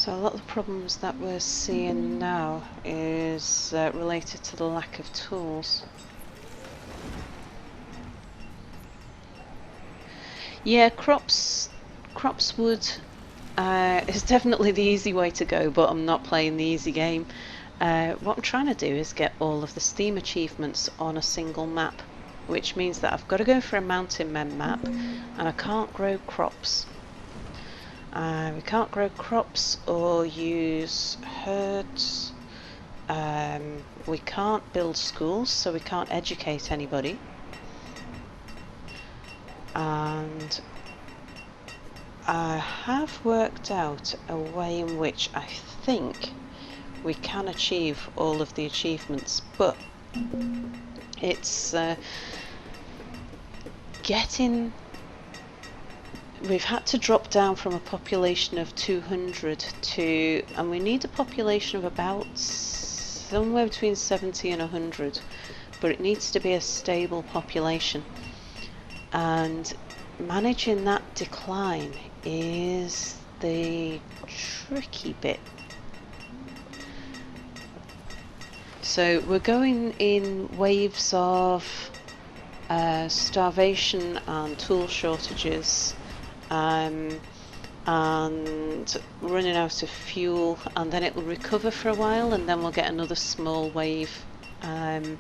So a lot of the problems that we're seeing now is related to the lack of tools. Yeah, crops would is definitely the easy way to go, but I'm not playing the easy game. What I'm trying to do is get all of the Steam achievements on a single map, which means that I've got to go for a mountain men map, and I can't grow crops. We can't grow crops or use herds. We can't build schools, so we can't educate anybody. And I have worked out a way in which I think we can achieve all of the achievements, but it's we've had to drop down from a population of 200 to, and we need a population of about somewhere between 70 and 100, but it needs to be a stable population, and managing that decline is the tricky bit. So we're going in waves of starvation and tool shortages, and running out of fuel, and then it will recover for a while, and then we'll get another small wave, and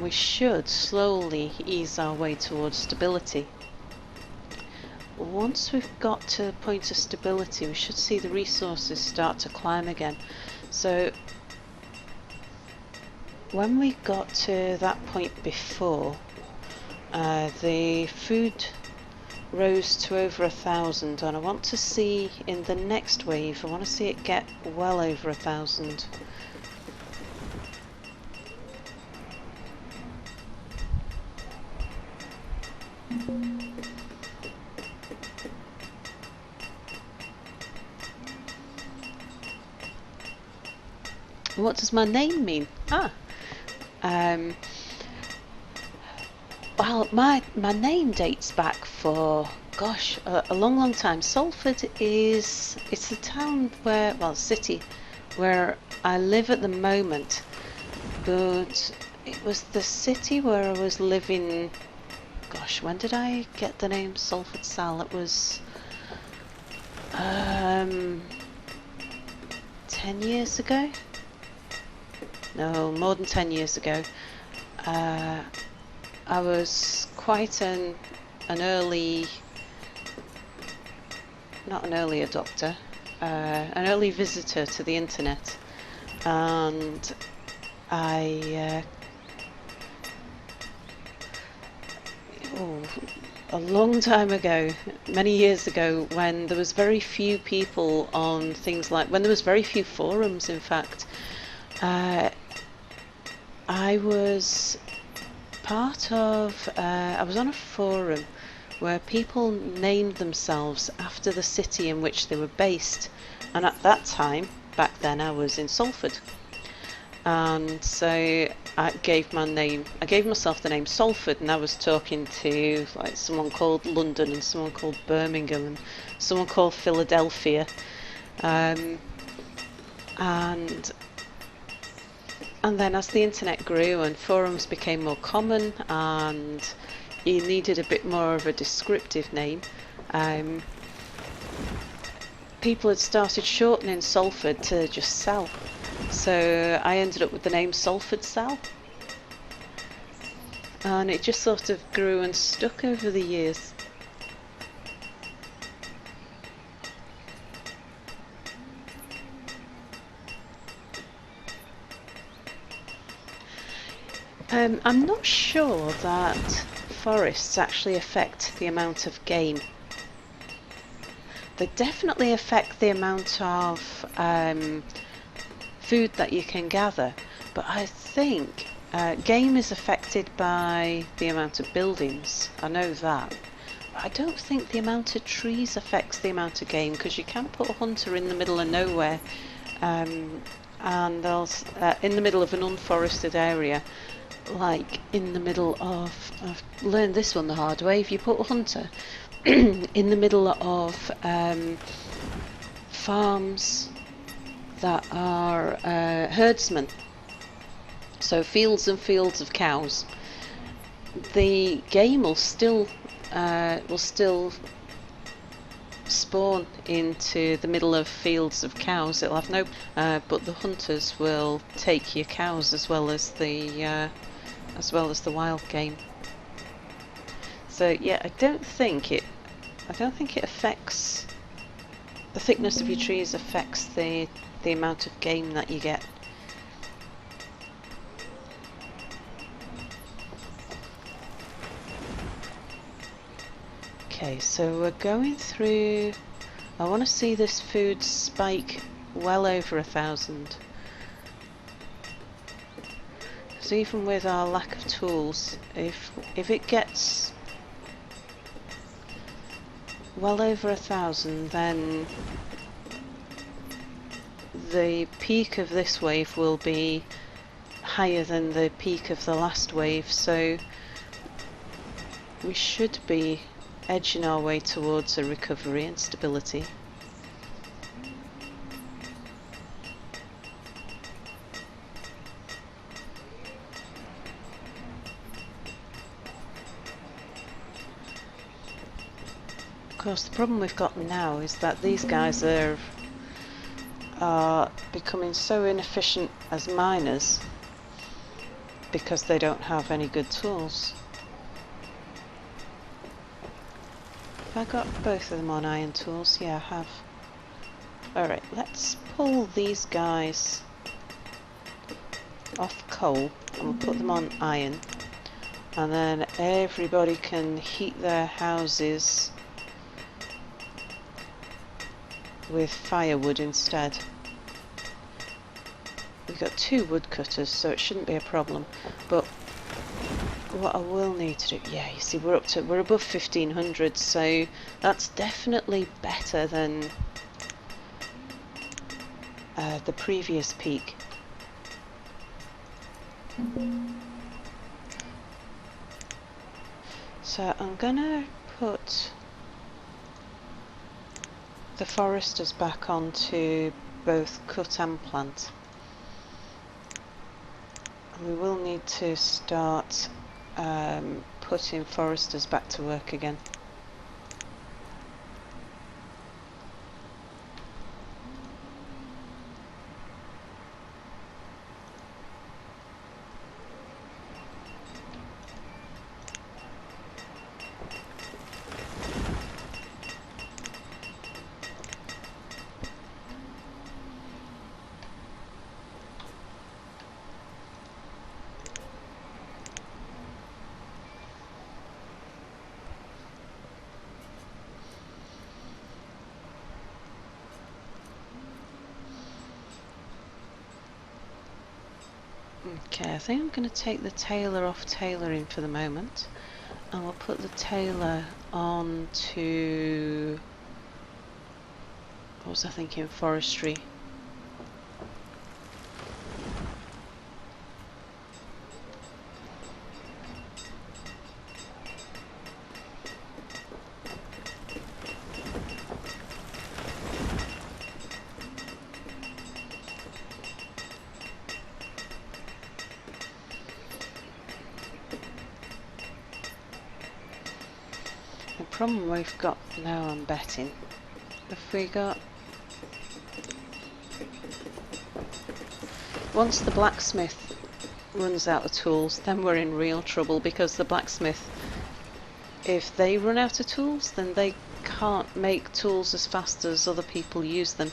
we should slowly ease our way towards stability. Once we've got to the point of stability, we should see the resources start to climb again. So when we got to that point before, the food rose to over 1,000, and I want to see in the next wave, I want to see it get well over 1,000. What does my name mean? Well, my name dates back for, gosh, a long time. Salford it's the town where, well, city where I live at the moment, but it was the city where I was living. Gosh, when did I get the name Salford Sal? It was 10 years ago? No, more than 10 years ago. I was quite an early, not an early adopter, an early visitor to the internet, and I, a long time ago, many years ago, when there was very few people on things like, when there was very few forums, in fact, I was part of, I was on a forum where people named themselves after the city in which they were based, and at that time, back then, I was in Salford, and so I gave myself the name Salford, and I was talking to like someone called London and someone called Birmingham and someone called Philadelphia, and then as the internet grew and forums became more common and you needed a bit more of a descriptive name, people had started shortening Salford to just Sal. So I ended up with the name Salford Sal. And it just sort of grew and stuck over the years. I'm not sure that forests actually affect the amount of game. They definitely affect the amount of food that you can gather, but I think game is affected by the amount of buildings. I know that. But I don't think the amount of trees affects the amount of game, because you can put a hunter in the middle of nowhere, and in the middle of an unforested area, like in the middle of, I've learned this one the hard way, if you put a hunter in the middle of farms that are herdsmen, so fields and fields of cows. The game will still spawn into the middle of fields of cows. It'll have no, but the hunters will take your cows as well as the wild game. So yeah, I don't think it affects the thickness of your trees affects the amount of game that you get. Okay, so we're going through. I want to see this food spike well over 1,000. So even with our lack of tools, if it gets well over 1,000, then the peak of this wave will be higher than the peak of the last wave, so we should be edging our way towards a recovery and stability. Of course, the problem we've got now is that these guys are becoming so inefficient as miners because they don't have any good tools. Have I got both of them on iron tools? Yeah, I have. Alright, let's pull these guys off coal and we'll put them on iron, and then everybody can heat their houses with firewood instead. We've got 2 woodcutters, so it shouldn't be a problem. But what I will need to do, yeah, you see, we're above 1,500, so that's definitely better than the previous peak. So I'm gonna put the foresters back onto both cut and plant. We will need to start putting foresters back to work again. Okay, I think I'm going to take the tailor off tailoring for the moment, and we'll put the tailor on to, what was I thinking, forestry. The problem we've got now, I'm betting, if we got, once the blacksmith runs out of tools, then we're in real trouble, because the blacksmith, if they run out of tools, then they can't make tools as fast as other people use them.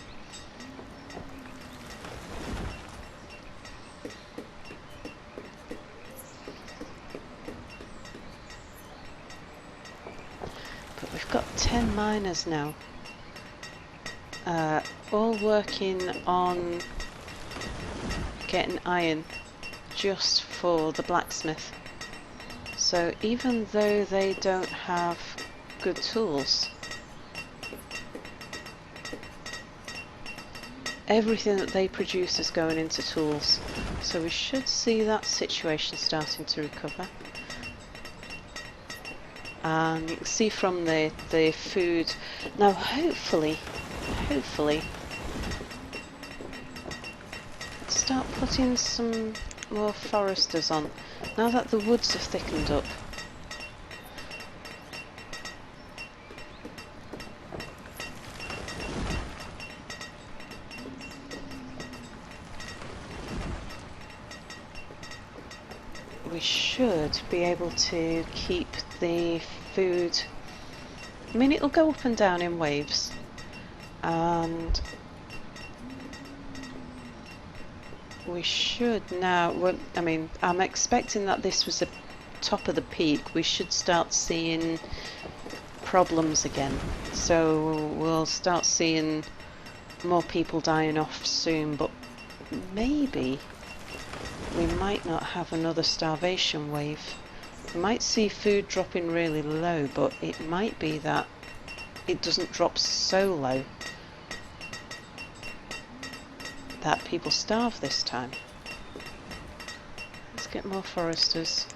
But we've got 10 miners now, all working on getting iron just for the blacksmith. So even though they don't have good tools, everything that they produce is going into tools. So we should see that situation starting to recover. and you can see from the food. Now hopefully start putting some more foresters on now that the woods have thickened up. We should be able to keep the food. I mean, it'll go up and down in waves, and we should now. Well, I mean, I'm expecting that this was the top of the peak. We should start seeing problems again, so we'll start seeing more people dying off soon, but maybe we might not have another starvation wave. We might see food dropping really low, but it might be that it doesn't drop so low that people starve this time. Let's get more foresters.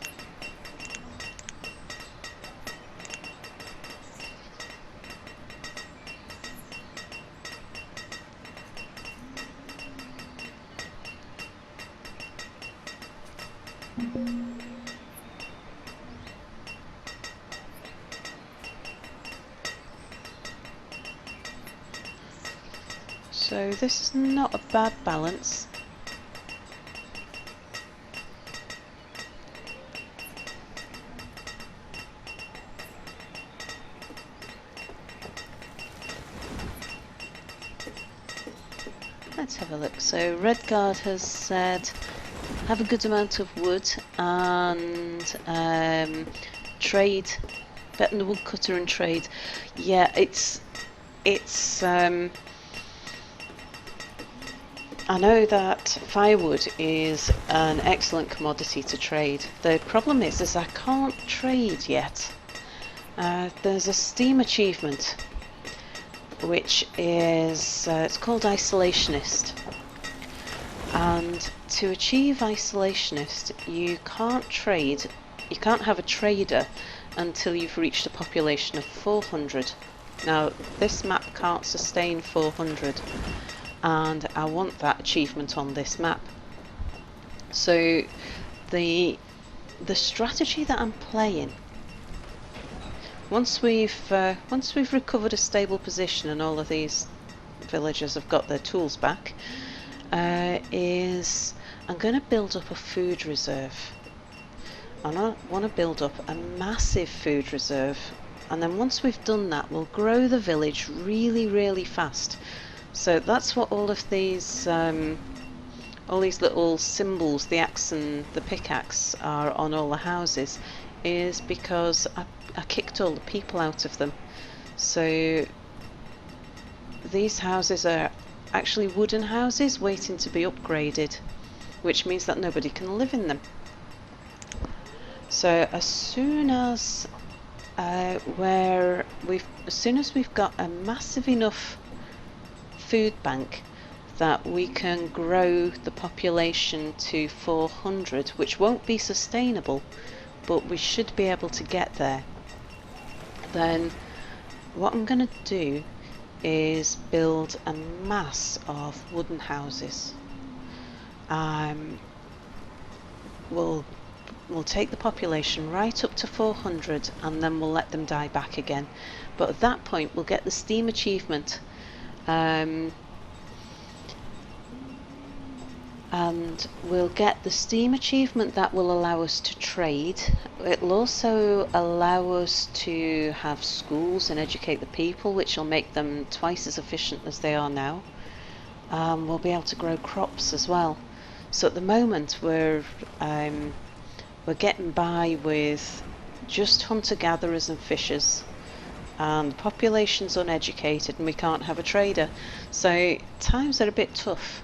So this is not a bad balance. Let's have a look. So Redguard has said have a good amount of wood and trade, bet on the woodcutter and trade. Yeah, it's I know that firewood is an excellent commodity to trade. The problem is I can't trade yet. There's a Steam achievement which is it's called Isolationist, and to achieve Isolationist you can't trade, you can't have a trader until you've reached a population of 400. Now this map can't sustain 400, and I want that achievement on this map. So the strategy that I'm playing, once we've recovered a stable position and all of these villagers have got their tools back, is I'm going to build up a food reserve. And I want to build up a massive food reserve, and then once we've done that we'll grow the village really fast. So that's what all these little symbols, the axe and the pickaxe, are on all the houses, is because I kicked all the people out of them. So these houses are actually wooden houses waiting to be upgraded, which means that nobody can live in them. So as soon as we've got a massive enough food bank that we can grow the population to 400, which won't be sustainable, but we should be able to get there, then what I'm going to do is build a mass of wooden houses. We'll take the population right up to 400 and then we'll let them die back again. But at that point we'll get the Steam achievement, and we'll get the Steam achievement that will allow us to trade. It'll also allow us to have schools and educate the people, which will make them twice as efficient as they are now. We'll be able to grow crops as well. So at the moment we're getting by with just hunter-gatherers and fishers, and the population's uneducated and we can't have a trader, so times are a bit tough.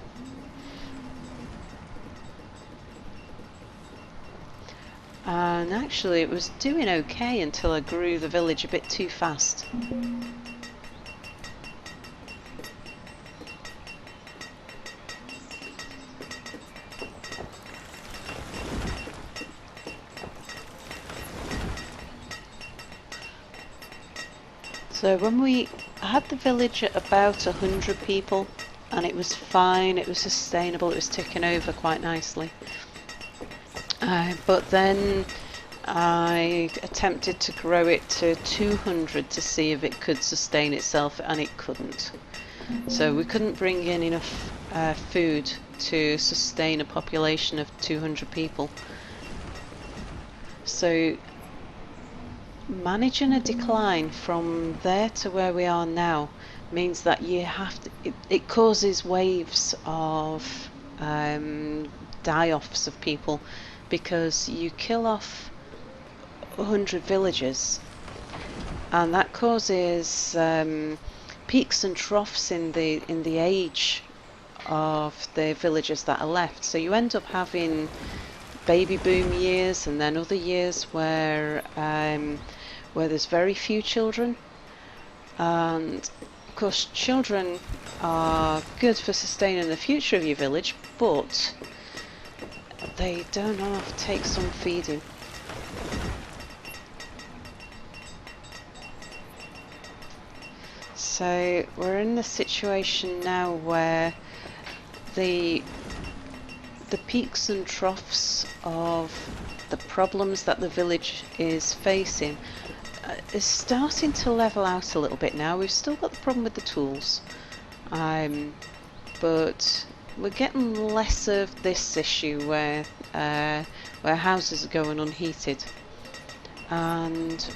And actually it was doing okay until I grew the village a bit too fast. So when we had the village at about 100 people, and it was fine, it was sustainable, it was ticking over quite nicely. But then I attempted to grow it to 200 to see if it could sustain itself, and it couldn't. So we couldn't bring in enough food to sustain a population of 200 people. So managing a decline from there to where we are now means that you have to, it causes waves of die-offs of people, because you kill off 100 villagers, and that causes peaks and troughs in the age of the villagers that are left. So you end up having baby boom years, and then other years where there's very few children. And of course, children are good for sustaining the future of your village, but they don't half take some feeding. So we're in the situation now where the peaks and troughs of the problems that the village is facing is starting to level out a little bit now. We've still got the problem with the tools, but we're getting less of this issue where houses are going unheated, and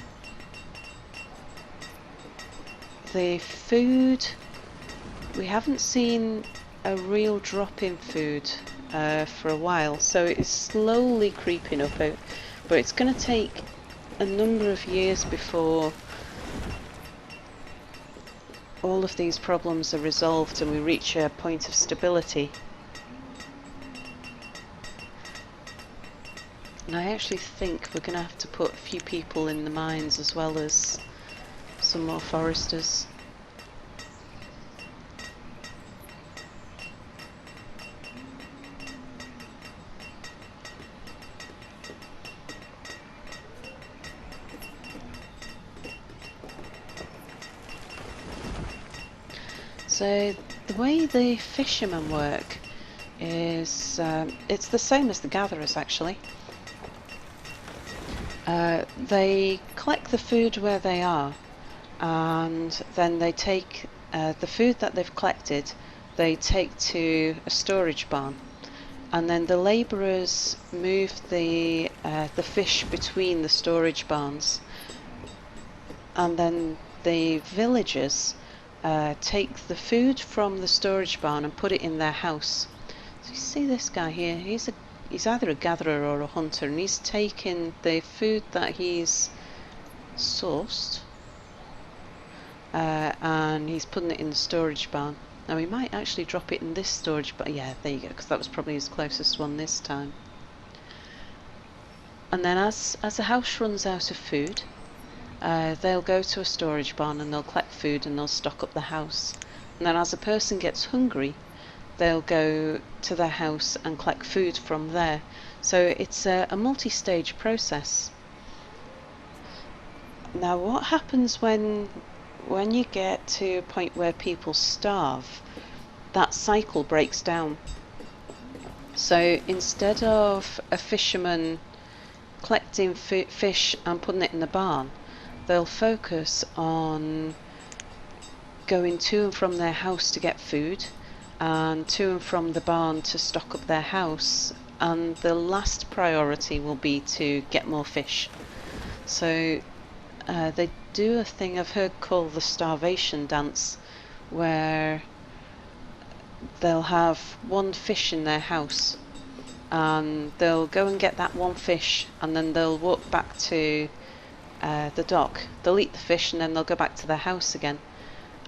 the food, we haven't seen a real drop in food for a while, so it's slowly creeping up out, but it's going to take a number of years before all of these problems are resolved and we reach a point of stability. And I actually think we're going to have to put a few people in the mines as well as some more foresters. So the way the fishermen work is it's the same as the gatherers actually. They collect the food where they are, and then they take the food that they've collected, they take to a storage barn, and then the labourers move the fish between the storage barns, and then the villagers take the food from the storage barn and put it in their house. So you see this guy here, he's either a gatherer or a hunter, and he's taking the food that he's sourced and he's putting it in the storage barn. Now we might actually drop it in this storage barn. Yeah, there you go, because that was probably his closest one this time. And then as the house runs out of food, they'll go to a storage barn and they'll collect food and they'll stock up the house. And then as a person gets hungry, they'll go to their house and collect food from there. So it's a multi-stage process. Now what happens when you get to a point where people starve? That cycle breaks down. So instead of a fisherman collecting fish and putting it in the barn, they'll focus on going to and from their house to get food, and to and from the barn to stock up their house, and the last priority will be to get more fish. So they do a thing I've heard called the starvation dance, where they'll have one fish in their house and they'll go and get that one fish, and then they'll walk back to the dock, they'll eat the fish, and then they'll go back to their house again.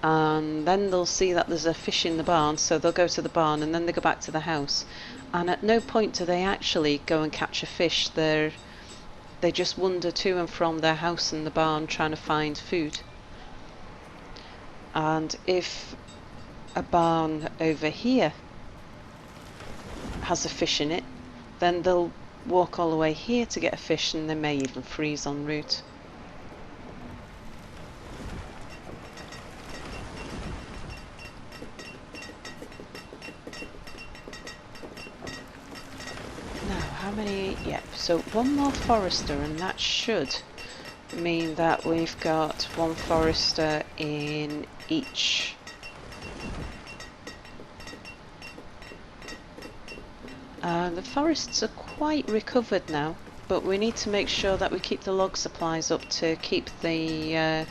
And then they'll see that there's a fish in the barn, so they'll go to the barn and then they go back to the house. And at no point do they actually go and catch a fish. They just wander to and from their house and the barn trying to find food. And if a barn over here has a fish in it, then they'll walk all the way here to get a fish, and they may even freeze en route. many? Yep, so one more forester, and that should mean that we've got one forester in each. The forests are quite recovered now, but we need to make sure that we keep the log supplies up to keep the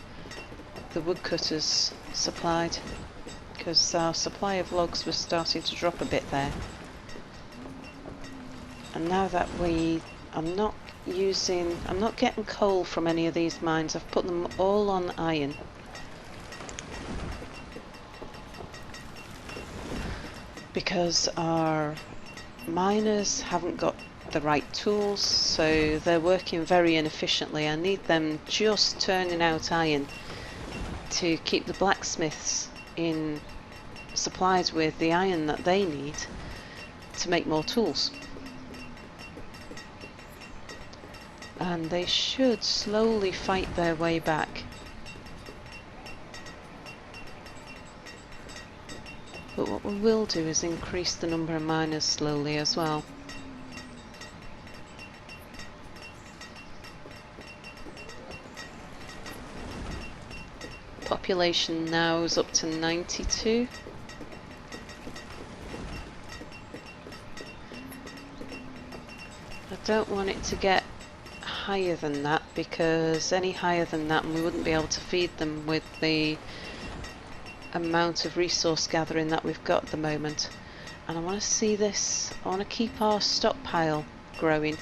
woodcutters supplied, because our supply of logs was starting to drop a bit there. And now that I'm not getting coal from any of these mines. I've put them all on iron. Because our miners haven't got the right tools, so they're working very inefficiently. I need them just turning out iron to keep the blacksmiths in supplied with the iron that they need to make more tools. And they should slowly fight their way back. But what we will do is increase the number of miners slowly as well. Population now is up to 92. I don't want it to get higher than that, because any higher than that we wouldn't be able to feed them with the amount of resource gathering that we've got at the moment. And I want to see this, I want to keep our stockpile growing.